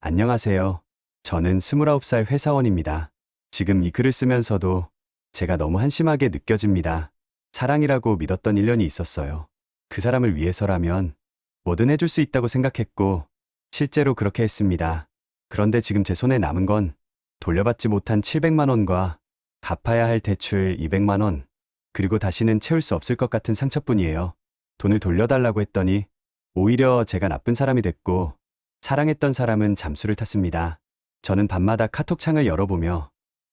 안녕하세요. 저는 29살 회사원입니다. 지금 이 글을 쓰면서도 제가 너무 한심하게 느껴집니다. 사랑이라고 믿었던 1년이 있었어요. 그 사람을 위해서라면 뭐든 해줄 수 있다고 생각했고 실제로 그렇게 했습니다. 그런데 지금 제 손에 남은 건 돌려받지 못한 700만 원과 갚아야 할 대출 200만 원, 그리고 다시는 채울 수 없을 것 같은 상처뿐이에요. 돈을 돌려달라고 했더니 오히려 제가 나쁜 사람이 됐고 사랑했던 사람은 잠수를 탔습니다. 저는 밤마다 카톡창을 열어보며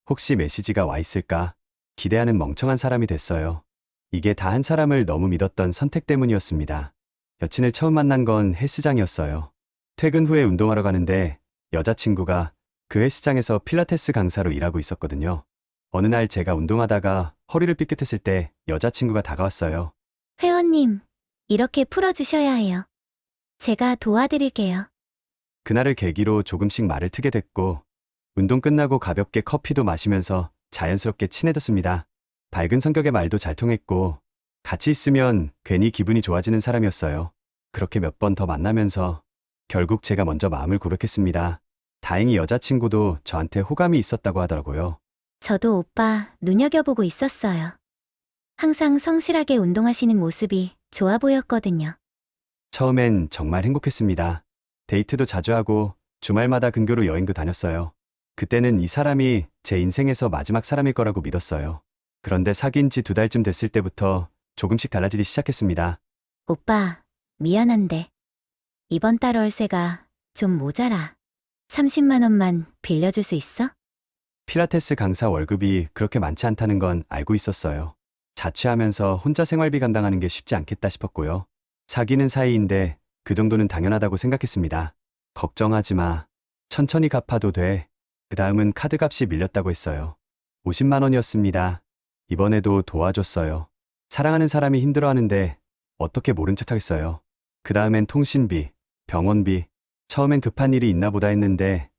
혹시 메시지가 와 있을까 기대하는 멍청한 사람이 됐어요. 이게 다 한 사람을 너무 믿었던 선택 때문이었습니다. 여친을 처음 만난 건 헬스장이었어요. 퇴근 후에 운동하러 가는데 여자친구가 그 헬스장에서 필라테스 강사로 일하고 있었거든요. 어느 날 제가 운동하다가 허리를 삐끗했을 때 여자친구가 다가왔어요. 회원님, 이렇게 풀어주셔야 해요. 제가 도와드릴게요. 그날을 계기로 조금씩 말을 트게 됐고 운동 끝나고 가볍게 커피도 마시면서 자연스럽게 친해졌습니다. 밝은 성격의 말도 잘 통했고 같이 있으면 괜히 기분이 좋아지는 사람이었어요. 그렇게 몇 번 더 만나면서 결국 제가 먼저 마음을 고백했습니다. 다행히 여자친구도 저한테 호감이 있었다고 하더라고요. 저도 오빠 눈여겨보고 있었어요. 항상 성실하게 운동하시는 모습이 좋아 보였거든요. 처음엔 정말 행복했습니다. 데이트도 자주 하고 주말마다 근교로 여행도 다녔어요. 그때는 이 사람이 제 인생에서 마지막 사람일 거라고 믿었어요. 그런데 사귄 지 2달쯤 됐을 때부터 조금씩 달라지기 시작했습니다. 오빠, 미안한데 이번 달 월세가 좀 모자라. 30만 원만 빌려줄 수 있어? 필라테스 강사 월급이 그렇게 많지 않다는 건 알고 있었어요. 자취하면서 혼자 생활비 감당하는 게 쉽지 않겠다 싶었고요. 사귀는 사이인데 그 정도는 당연하다고 생각했습니다. 걱정하지 마. 천천히 갚아도 돼. 그 다음은 카드값이 밀렸다고 했어요. 50만 원이었습니다. 이번에도 도와줬어요. 사랑하는 사람이 힘들어하는데 어떻게 모른 척 하겠어요. 그 다음엔 통신비, 병원비, 처음엔 급한 일이 있나 보다 했는데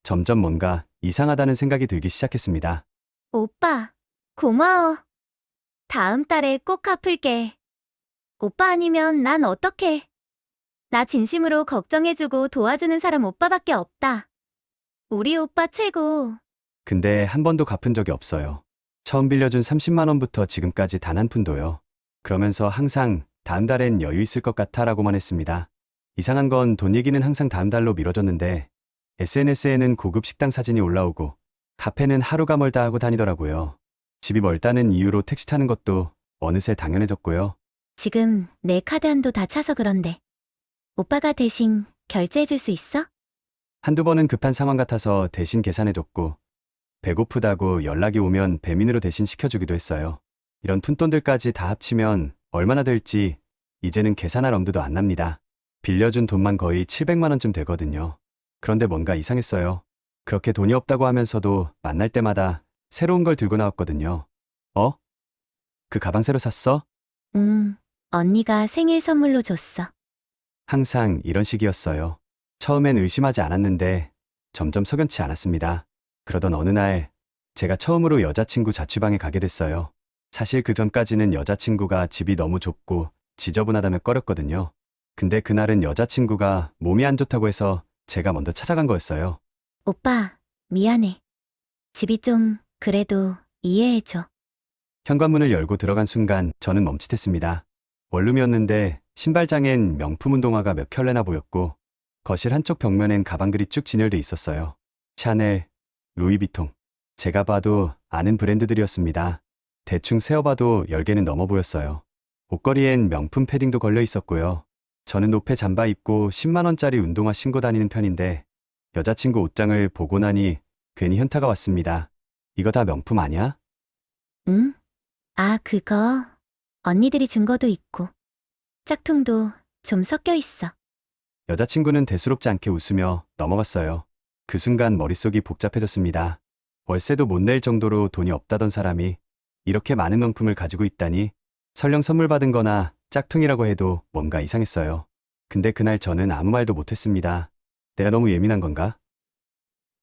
점점 뭔가 이상하다는 생각이 들기 시작했습니다. 오빠, 고마워. 다음 달에 꼭 갚을게. 오빠 아니면 난 어떡해. 나 진심으로 걱정해주고 도와주는 사람 오빠밖에 없다. 우리 오빠 최고. 근데 한 번도 갚은 적이 없어요. 처음 빌려준 30만 원부터 지금까지 단 한 푼도요. 그러면서 항상 다음 달엔 여유 있을 것 같아 라고만 했습니다. 이상한 건 돈 얘기는 항상 다음 달로 미뤄졌는데 SNS에는 고급 식당 사진이 올라오고 카페는 하루가 멀다 하고 다니더라고요. 집이 멀다는 이유로 택시 타는 것도 어느새 당연해졌고요. 지금 내 카드 한도 다 차서 그런데. 오빠가 대신 결제해줄 수 있어? 한두 번은 급한 상황 같아서 대신 계산해줬고 배고프다고 연락이 오면 배민으로 대신 시켜주기도 했어요. 이런 푼돈들까지 다 합치면 얼마나 될지 이제는 계산할 엄두도 안 납니다. 빌려준 돈만 거의 700만 원쯤 되거든요. 그런데 뭔가 이상했어요. 그렇게 돈이 없다고 하면서도 만날 때마다 새로운 걸 들고 나왔거든요. 어? 그 가방 새로 샀어? 언니가 생일 선물로 줬어. 항상 이런 식이었어요. 처음엔 의심하지 않았는데 점점 석연치 않았습니다. 그러던 어느 날 제가 처음으로 여자친구 자취방에 가게 됐어요. 사실 그 전까지는 여자친구가 집이 너무 좁고 지저분하다며 꺼렸거든요. 근데 그날은 여자친구가 몸이 안 좋다고 해서 제가 먼저 찾아간 거였어요. 오빠, 미안해. 집이 좀 그래도 이해해줘. 현관문을 열고 들어간 순간 저는 멈칫했습니다. 원룸이었는데 신발장엔 명품 운동화가 몇 켤레나 보였고 거실 한쪽 벽면엔 가방들이 쭉 진열돼 있었어요. 샤넬, 루이비통. 제가 봐도 아는 브랜드들이었습니다. 대충 세어봐도 10개는 넘어 보였어요. 옷걸이엔 명품 패딩도 걸려 있었고요. 저는 노페 잠바 입고 10만 원짜리 운동화 신고 다니는 편인데 여자친구 옷장을 보고 나니 괜히 현타가 왔습니다. 이거 다 명품 아니야? 응? 아, 그거. 언니들이 준 거도 있고. 짝퉁도 좀 섞여 있어. 여자친구는 대수롭지 않게 웃으며 넘어갔어요. 그 순간 머릿속이 복잡해졌습니다. 월세도 못 낼 정도로 돈이 없다던 사람이 이렇게 많은 명품을 가지고 있다니 설령 선물 받은 거나 짝퉁이라고 해도 뭔가 이상했어요. 근데 그날 저는 아무 말도 못했습니다. 내가 너무 예민한 건가?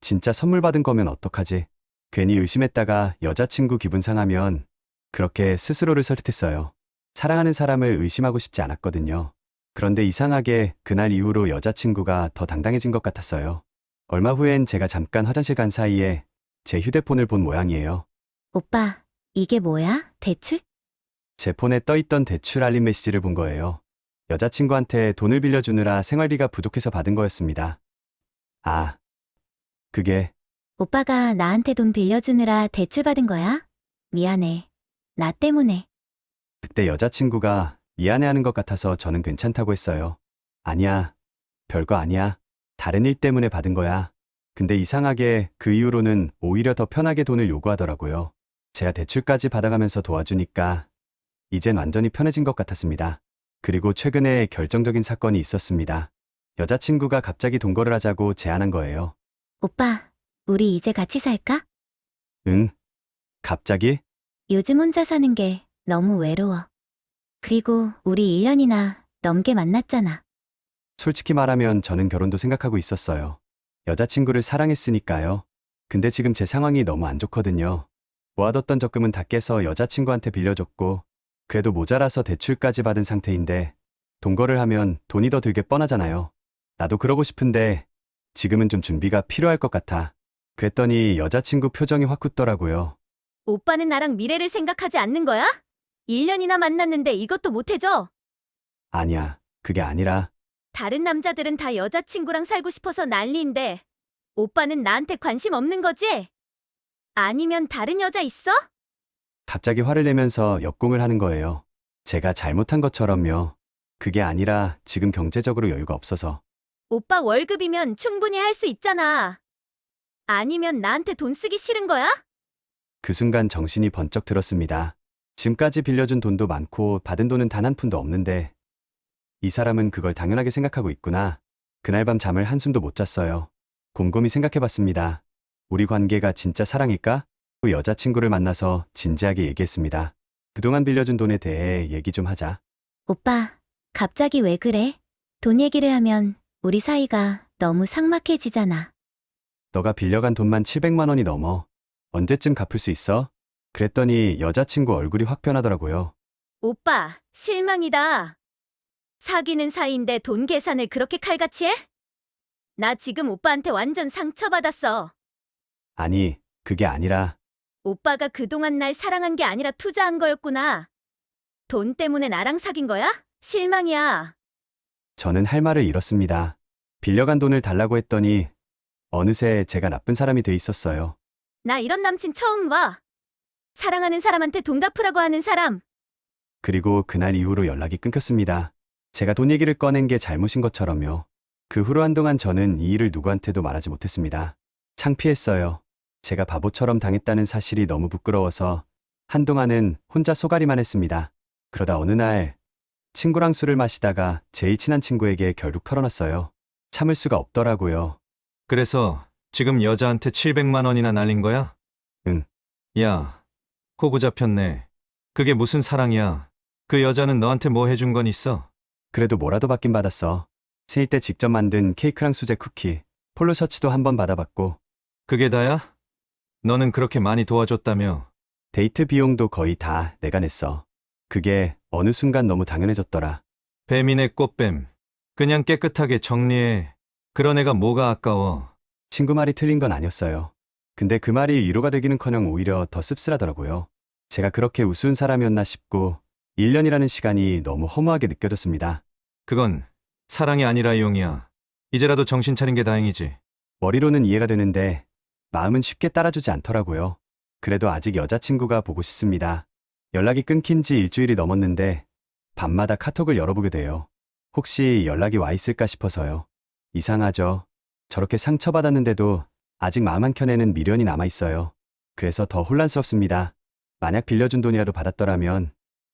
진짜 선물 받은 거면 어떡하지? 괜히 의심했다가 여자친구 기분 상하면 그렇게 스스로를 설득했어요. 사랑하는 사람을 의심하고 싶지 않았거든요. 그런데 이상하게 그날 이후로 여자친구가 더 당당해진 것 같았어요. 얼마 후엔 제가 잠깐 화장실 간 사이에 제 휴대폰을 본 모양이에요. 오빠, 이게 뭐야? 대출? 제 폰에 떠있던 대출 알림 메시지를 본 거예요. 여자친구한테 돈을 빌려주느라 생활비가 부족해서 받은 거였습니다. 아, 그게 오빠가 나한테 돈 빌려주느라 대출 받은 거야? 미안해. 나 때문에. 그때 여자친구가 미안해하는 것 같아서 저는 괜찮다고 했어요. 아니야, 별거 아니야. 다른 일 때문에 받은 거야. 근데 이상하게 그 이후로는 오히려 더 편하게 돈을 요구하더라고요. 제가 대출까지 받아가면서 도와주니까 이젠 완전히 편해진 것 같았습니다. 그리고 최근에 결정적인 사건이 있었습니다. 여자친구가 갑자기 동거를 하자고 제안한 거예요. 오빠, 우리 이제 같이 살까? 응? 갑자기? 요즘 혼자 사는 게 너무 외로워. 그리고 우리 1년이나 넘게 만났잖아. 솔직히 말하면 저는 결혼도 생각하고 있었어요. 여자친구를 사랑했으니까요. 근데 지금 제 상황이 너무 안 좋거든요. 모아뒀던 적금은 다 깨서 여자친구한테 빌려줬고 그래도 모자라서 대출까지 받은 상태인데 동거를 하면 돈이 더 들게 뻔하잖아요. 나도 그러고 싶은데 지금은 좀 준비가 필요할 것 같아. 그랬더니 여자친구 표정이 확 굳더라고요. 오빠는 나랑 미래를 생각하지 않는 거야? 1년이나 만났는데 이것도 못 해줘? 아니야, 그게 아니라 다른 남자들은 다 여자친구랑 살고 싶어서 난리인데 오빠는 나한테 관심 없는 거지? 아니면 다른 여자 있어? 갑자기 화를 내면서 역공을 하는 거예요. 제가 잘못한 것처럼요. 그게 아니라 지금 경제적으로 여유가 없어서. 오빠 월급이면 충분히 할 수 있잖아. 아니면 나한테 돈 쓰기 싫은 거야? 그 순간 정신이 번쩍 들었습니다. 지금까지 빌려준 돈도 많고 받은 돈은 단 한 푼도 없는데 이 사람은 그걸 당연하게 생각하고 있구나. 그날 밤 잠을 한숨도 못 잤어요. 곰곰이 생각해봤습니다. 우리 관계가 진짜 사랑일까? 그 여자친구를 만나서 진지하게 얘기했습니다. 그동안 빌려준 돈에 대해 얘기 좀 하자. 오빠, 갑자기 왜 그래? 돈 얘기를 하면 우리 사이가 너무 삭막해지잖아. 너가 빌려간 돈만 700만 원이 넘어. 언제쯤 갚을 수 있어? 그랬더니 여자친구 얼굴이 확 변하더라고요. 오빠, 실망이다. 사귀는 사이인데 돈 계산을 그렇게 칼같이 해? 나 지금 오빠한테 완전 상처받았어. 아니, 그게 아니라 오빠가 그동안 날 사랑한 게 아니라 투자한 거였구나. 돈 때문에 나랑 사귄 거야? 실망이야. 저는 할 말을 잃었습니다. 빌려간 돈을 달라고 했더니 어느새 제가 나쁜 사람이 돼 있었어요. 나 이런 남친 처음 봐. 사랑하는 사람한테 돈 갚으라고 하는 사람. 그리고 그날 이후로 연락이 끊겼습니다. 제가 돈 얘기를 꺼낸 게 잘못인 것처럼요. 그 후로 한동안 저는 이 일을 누구한테도 말하지 못했습니다. 창피했어요. 제가 바보처럼 당했다는 사실이 너무 부끄러워서 한동안은 혼자 쏘가리만 했습니다. 그러다 어느 날 친구랑 술을 마시다가 제일 친한 친구에게 결국 털어놨어요. 참을 수가 없더라고요. 그래서 지금 여자한테 700만 원이나 날린 거야? 응. 야, 호구 잡혔네. 그게 무슨 사랑이야? 그 여자는 너한테 뭐 해준 건 있어? 그래도 뭐라도 받긴 받았어. 생일 때 직접 만든 케이크랑 수제 쿠키, 폴로 셔츠도 한 번 받아봤고 그게 다야? 너는 그렇게 많이 도와줬다며. 데이트 비용도 거의 다 내가 냈어. 그게 어느 순간 너무 당연해졌더라. 뱀이네 꽃뱀. 그냥 깨끗하게 정리해. 그런 애가 뭐가 아까워. 친구 말이 틀린 건 아니었어요. 근데 그 말이 위로가 되기는커녕 오히려 더 씁쓸하더라고요. 제가 그렇게 우스운 사람이었나 싶고 1년이라는 시간이 너무 허무하게 느껴졌습니다. 그건 사랑이 아니라 이용이야. 이제라도 정신 차린 게 다행이지. 머리로는 이해가 되는데 마음은 쉽게 따라주지 않더라고요. 그래도 아직 여자친구가 보고 싶습니다. 연락이 끊긴 지 일주일이 넘었는데 밤마다 카톡을 열어보게 돼요. 혹시 연락이 와 있을까 싶어서요. 이상하죠. 저렇게 상처받았는데도 아직 마음 한켠에는 미련이 남아있어요. 그래서 더 혼란스럽습니다. 만약 빌려준 돈이라도 받았더라면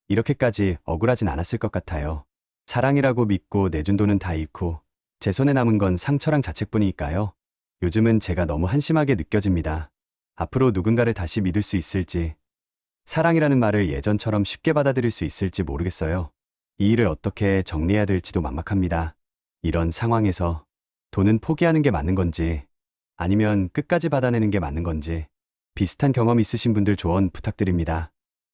이렇게까지 억울하진 않았을 것 같아요. 사랑이라고 믿고 내준 돈은 다 잃고 제 손에 남은 건 상처랑 자책뿐이니까요. 요즘은 제가 너무 한심하게 느껴집니다. 앞으로 누군가를 다시 믿을 수 있을지, 사랑이라는 말을 예전처럼 쉽게 받아들일 수 있을지 모르겠어요. 이 일을 어떻게 정리해야 될지도 막막합니다. 이런 상황에서 돈은 포기하는 게 맞는 건지, 아니면 끝까지 받아내는 게 맞는 건지, 비슷한 경험 있으신 분들 조언 부탁드립니다.